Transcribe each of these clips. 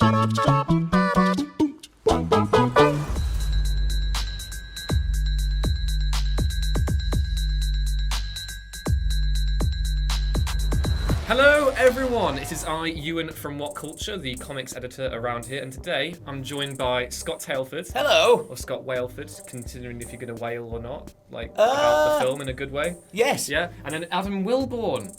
Hello everyone, it is I, Ewan from What Culture, the comics editor around here, and today I'm joined by Scott Tailford. Hello! Or Scott Waleford, considering if you're going to whale or not, like about the film in a good way. Yes. Yeah, and then Adam Wilborn.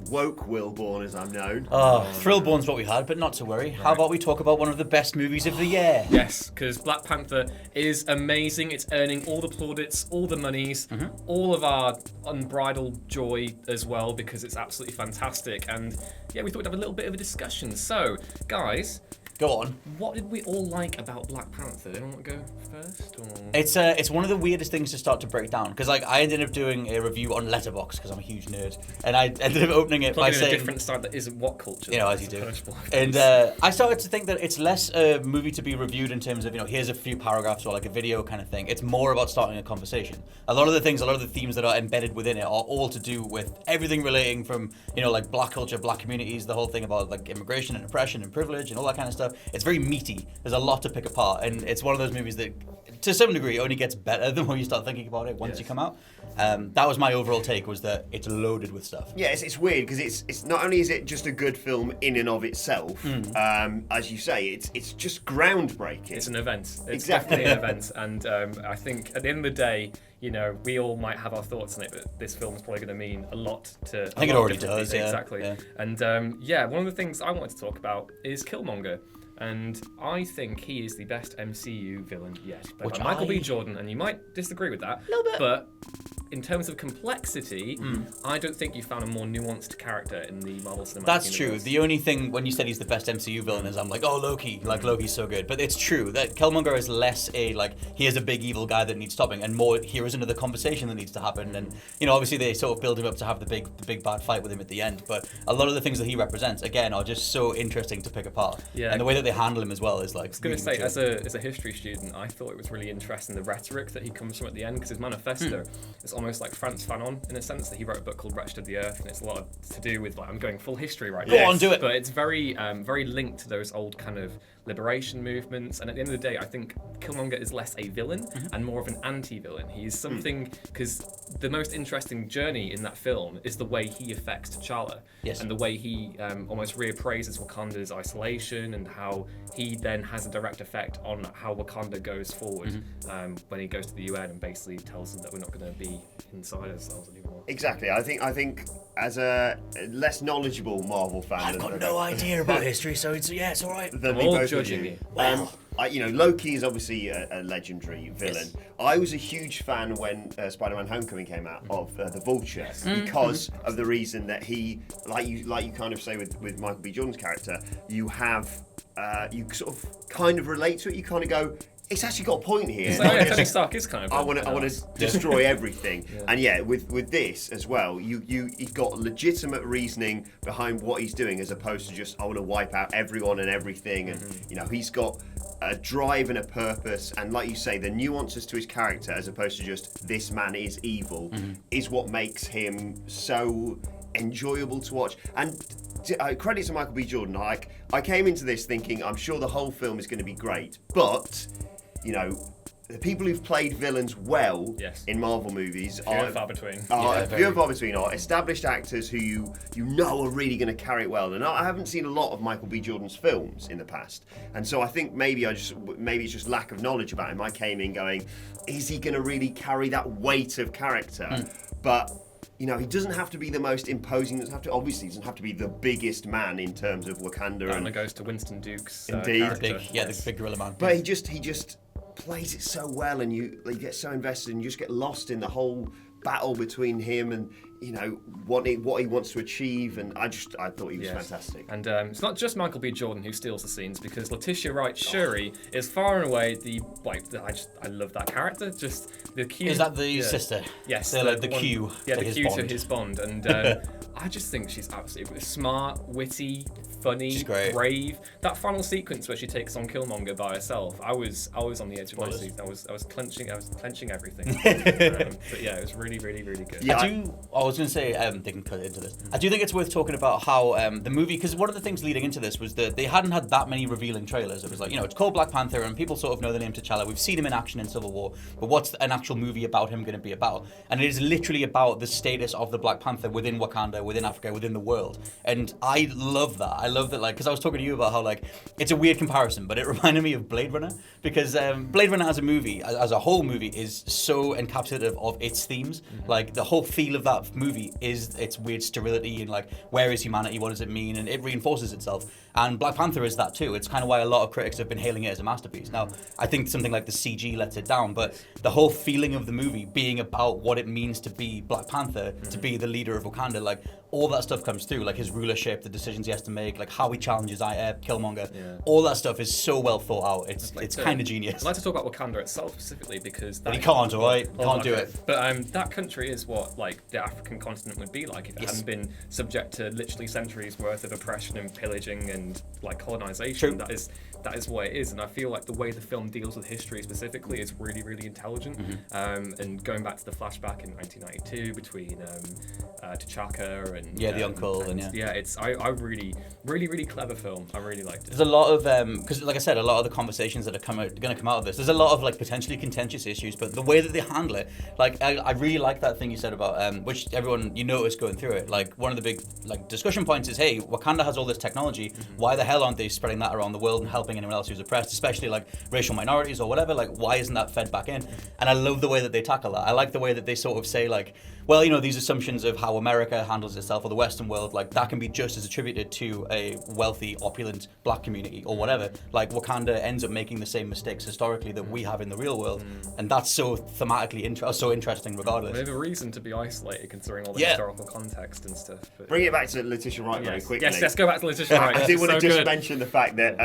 Woke Wilborn, as I'm known. Thrillborn's what we had, but not to worry. How about we talk about one of the best movies of the year? Yes, because Black Panther is amazing. It's earning all the plaudits, all the monies, all of our unbridled joy as well, because it's absolutely fantastic. And yeah, we thought we'd have a little bit of a discussion. So, guys, Go on. what did we all like about Black Panther? Anyone want to go first? Or? It's one of the weirdest things to start to break down, because like I ended up doing a review on Letterboxd because I'm a huge nerd, and I ended up opening it by Plugging in saying a different side that isn't What Culture. as you do. And I started to think that it's less a movie to be reviewed in terms of, here's a few paragraphs or like a video kind of thing. It's more about starting a conversation. A lot of the themes that are embedded within it are all to do with everything relating from, like black culture, black communities, the whole thing about like immigration and oppression and privilege and all that kind of stuff. It's very meaty. There's a lot to pick apart, and it's one of those movies that, to some degree, only gets better the more you start thinking about it once you come out. That was my overall take, was that it's loaded with stuff. Yeah, it's weird because it's not only is it just a good film in and of itself, as you say, it's just groundbreaking. It's an event. It's Exactly. definitely an event, and I think at the end of the day, we all might have our thoughts on it, but this film is probably going to mean a lot to. I think it already does. Yeah. Exactly. Yeah. And one of the things I wanted to talk about is Killmonger. And I think he is the best MCU villain yet. Played by Michael B. Jordan, and you might disagree with that. A little bit. But in terms of complexity, I don't think you found a more nuanced character in the Marvel Cinematic That's Universe. true. The only thing when you said he's the best MCU villain is I'm like, oh, Loki. Like, Loki's so good. But it's true that Killmonger is less here's a big evil guy that needs stopping, and more, here is another conversation that needs to happen. And, obviously they sort of build him up to have the big bad fight with him at the end. But a lot of the things that he represents, again, are just so interesting to pick apart. Yeah. And the way that they handle him as well is like. I was going to say, as a history student, I thought it was really interesting the rhetoric that he comes from at the end, because his manifesto is almost like Frantz Fanon in a sense, that he wrote a book called Wretched of the Earth, and it's a lot to do with, I'm going full history right now. Go on, do it. But it's very very linked to those old kind of liberation movements, and at the end of the day, I think Killmonger is less a villain and more of an anti-villain. He's something, because the most interesting journey in that film is the way he affects T'Challa, and the way he almost reappraises Wakanda's isolation, and how he then has a direct effect on how Wakanda goes forward when he goes to the UN and basically tells them that we're not going to be inside ourselves anymore. Exactly. I think as a less knowledgeable Marvel fan, I've got no idea about history, so it's all right. Than I'm we all both judging do. you. Loki is obviously a legendary villain. Yes. I was a huge fan when Spider-Man: Homecoming came out of the Vulture, because of the reason that he, like you kind of say with Michael B. Jordan's character, you sort of kind of relate to it. You kind of go, it's actually got a point here. So Tony Stark is kind of. I want to destroy everything, and with this as well, you've got legitimate reasoning behind what he's doing, as opposed to just I want to wipe out everyone and everything, and he's got a drive and a purpose, and like you say, the nuances to his character, as opposed to just this man is evil, is what makes him so enjoyable to watch. And credit to Michael B. Jordan. I came into this thinking I'm sure the whole film is going to be great, but the people who've played villains well in Marvel movies few and far between. Few and far between are established actors who you know are really going to carry it well. And I haven't seen a lot of Michael B. Jordan's films in the past, and so I think maybe it's just lack of knowledge about him. I came in going, is he going to really carry that weight of character? But he doesn't have to be the most imposing. He doesn't have to be the biggest man in terms of Wakanda. That one goes to Winston Duke's Indeed. character. The big gorilla man. But he just plays it so well, and you get so invested, and you just get lost in the whole battle between him and what he wants to achieve. And I thought he was fantastic. And it's not just Michael B. Jordan who steals the scenes, because Letitia Wright Shuri is far and away I love that character. Just the Q. Is that the sister? Yes, they're like the Q. Yeah, to the his Q Bond. to his Bond, and I just think she's absolutely smart, witty, funny, She's great. brave. That final sequence where she takes on Killmonger by herself, I was on the edge of my seat. I was clenching everything. But yeah, it was really, really, really good. Yeah, I was going to say, they can cut into this. I do think it's worth talking about how the movie, because one of the things leading into this was that they hadn't had that many revealing trailers. It was like, it's called Black Panther, and people sort of know the name T'Challa. We've seen him in action in Civil War, but what's an actual movie about him going to be about? And it is literally about the status of the Black Panther within Wakanda, within Africa, within the world. And I love that. I love that, like, because I was talking to you about how, like, it's a weird comparison, but it reminded me of Blade Runner, because Blade Runner as a movie, as a whole movie, is so encapsulative of its themes. Like, the whole feel of that movie is its weird sterility and, like, where is humanity, what does it mean, and it reinforces itself. And Black Panther is that too. It's kind of why a lot of critics have been hailing it as a masterpiece. Now, I think something like the CG lets it down, but the whole feeling of the movie being about what it means to be Black Panther, to be the leader of Wakanda, like, all that stuff comes through, like his rulership, the decisions he has to make, like how he challenges Killmonger. All that stuff is so well thought out. It's kind of genius. I'd like to talk about Wakanda itself specifically because but he can't, alright? Can't do it. But that country is what like the African continent would be like if it hadn't been subject to literally centuries worth of oppression and pillaging and like colonization. True. That is what it is, and I feel like the way the film deals with history specifically is really, really intelligent. And going back to the flashback in 1992 between T'Chaka and the uncle and it's I really, really, really clever film. I really liked it. There's a lot of because like I said, a lot of the conversations that are going to come out of this. There's a lot of like potentially contentious issues, but the way that they handle it, like I really like that thing you said about which everyone you notice going through it. Like one of the big like discussion points is, hey, Wakanda has all this technology. Why the hell aren't they spreading that around the world and helping anyone else who's oppressed, especially like racial minorities or whatever? Like, why isn't that fed back in? And I love the way that they tackle that. I like the way that they sort of say like, well, these assumptions of how America handles itself or the Western world, like that can be just as attributed to a wealthy, opulent black community or whatever. Like Wakanda ends up making the same mistakes historically that we have in the real world, and that's so thematically so interesting regardless. They have a reason to be isolated considering all the historical context and stuff. But, bring it back to Letitia Wright very quickly. Yes, let's go back to Letitia Wright. I do want to just mention the fact that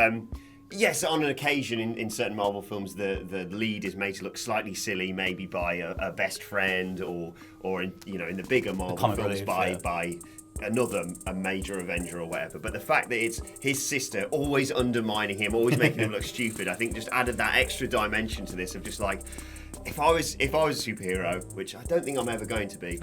yes, on an occasion in certain Marvel films, the lead is made to look slightly silly, maybe by a best friend, or in the bigger Marvel films by a major Avenger or whatever. But the fact that it's his sister always undermining him, always making him look stupid, I think just added that extra dimension to this of just like, if I was a superhero, which I don't think I'm ever going to be,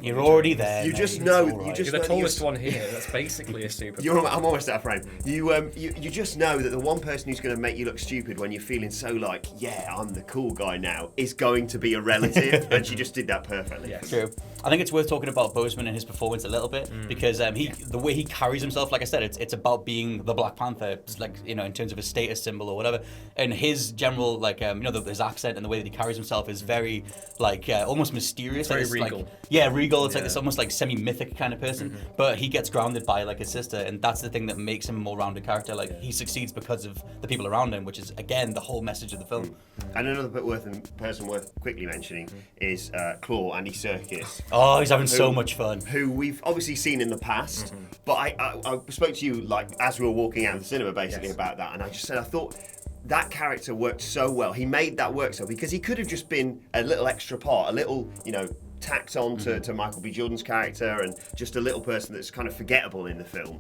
you're already there. You just know. You're the tallest one here. That's basically a super. I'm almost out of frame. You just know that the one person who's going to make you look stupid when you're feeling so like, yeah, I'm the cool guy now, is going to be a relative, and she just did that perfectly. Yes. True. I think it's worth talking about Boseman and his performance a little bit because the way he carries himself, like I said, it's about being the Black Panther, it's like in terms of a status symbol or whatever, and his general like his accent and the way that he carries himself is very like almost mysterious. Very it's regal. Like, regal. It's like this almost like semi-mythic kind of person, but he gets grounded by like his sister, and that's the thing that makes him a more rounded character. Like he succeeds because of the people around him, which is again the whole message of the film. And another person worth quickly mentioning is Claw, Andy Serkis. Oh, he's having so much fun. Who we've obviously seen in the past, but I spoke to you like as we were walking out of the cinema basically about that, and I just said I thought that character worked so well. He made that work so because he could have just been a little extra part, a little tacked on to Michael B. Jordan's character and just a little person that's kind of forgettable in the film.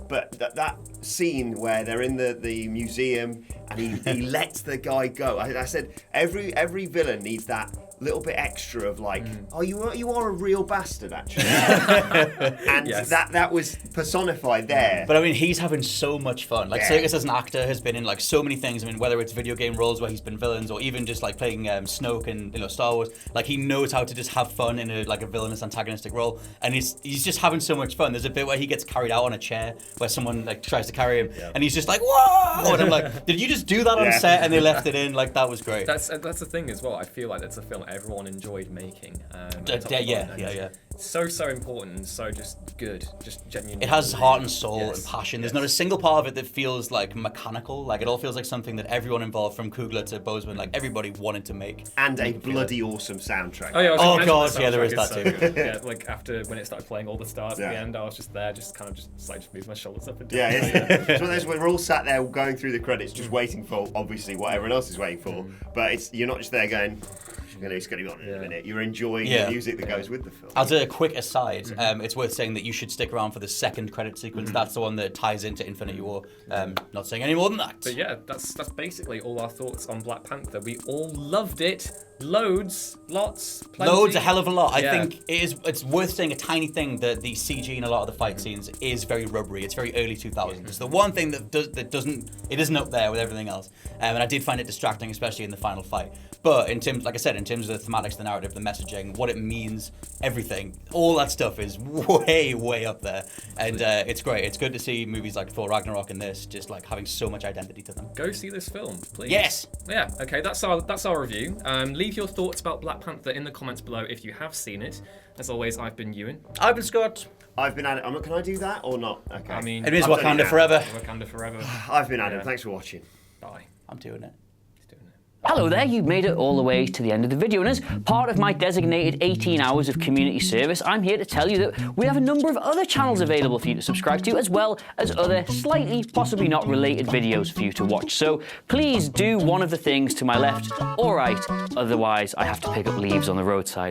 But that scene where they're in the museum and he lets the guy go. I said every villain needs that little bit extra of like, oh, you are a real bastard actually, and that was personified there. But I mean, he's having so much fun. Like Serkis as an actor has been in like so many things. I mean, whether it's video game roles where he's been villains or even just like playing Snoke in Star Wars, like he knows how to just have fun in a villainous antagonistic role, and he's just having so much fun. There's a bit where he gets carried out on a chair where someone like tries to carry him, and he's just like, whoa! And I'm like, did you just do that on set? And they left it in. Like that was great. That's the thing as well. I feel like that's a film everyone enjoyed making. Yeah. So important and so just good, just genuinely. It has heart and soul and passion. There's not a single part of it that feels like mechanical. Like it all feels like something that everyone involved, from Coogler to Boseman, like everybody wanted to make. And a bloody awesome soundtrack. Oh god, there is that too. Yeah, like after when it started playing all the stars at the end, I was just there, just move my shoulders up and down. It's one of those where we're all sat there going through the credits, just waiting for obviously what everyone else is waiting for. But you're not just there going, it's going to be on in a minute. You're enjoying Yeah. the music that goes with the film. As a quick aside, it's worth saying that you should stick around for the second credit sequence. That's the one that ties into Infinity War. Not saying any more than that. But yeah, that's basically all our thoughts on Black Panther. We all loved it. Loads, lots, plenty. Loads, a hell of a lot. I Yeah. think it's worth saying a tiny thing that the CG in a lot of the fight scenes is very rubbery. It's very early 2000s. It's the one thing that isn't up there with everything else. And I did find it distracting, especially in the final fight. But in terms, like I said, in terms of the thematics, the narrative, the messaging, what it means, everything, all that stuff is way, way up there. And it's great. It's good to see movies like Thor Ragnarok and this just like having so much identity to them. Go see this film, please. Yes. Yeah. Okay. That's our review. Leave your thoughts about Black Panther in the comments below if you have seen it. As always, I've been Ewan. I've been Scott. I've been Adam. Can I do that or not? Okay. I mean, It is I've done Wakanda it now. forever. Wakanda forever. I've been Adam. Yeah. Thanks for watching. Bye. I'm doing it. He's doing it. Hello there, you've made it all the way to the end of the video, and as part of my designated 18 hours of community service, I'm here to tell you that we have a number of other channels available for you to subscribe to, as well as other slightly, possibly not related videos for you to watch. So please do one of the things to my left or right, otherwise I have to pick up leaves on the roadside.